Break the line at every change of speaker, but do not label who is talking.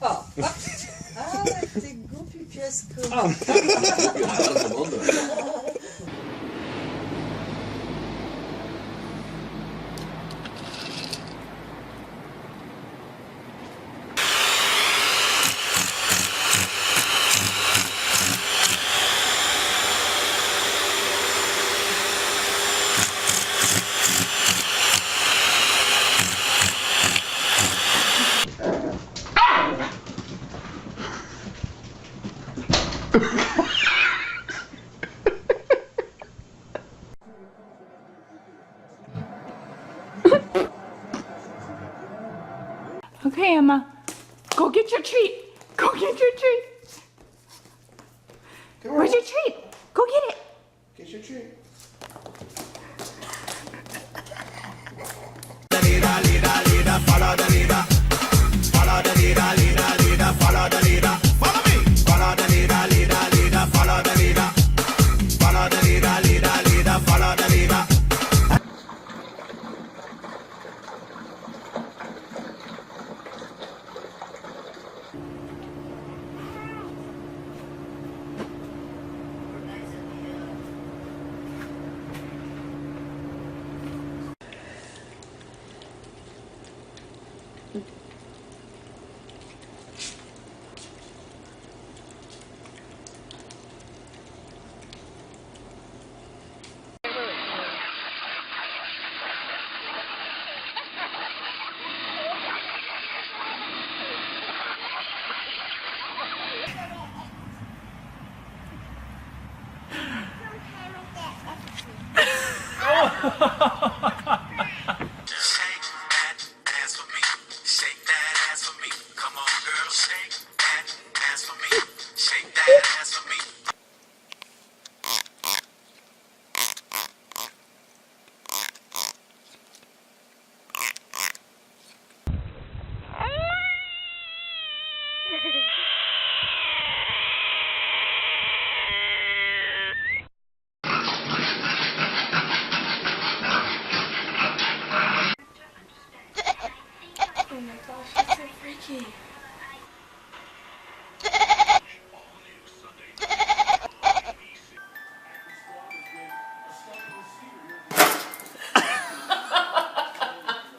Ah, t'es głupi piesku.
Bardzo mądre.
Okay, Emma. Go get your treat. Go get your treat. Where's your treat? Go get it.
Get your treat.
Follow the leader. Follow the leader, leader, leader. Follow the leader. Follow me. Follow the leader, leader, leader. Follow the leader. Follow the leader, leader, leader. Follow the leader. Shake that ass for me. Shake that ass for me. Come on, girl, shake that ass for me. Shake that ass for me.
Oh my gosh, that's so freaky.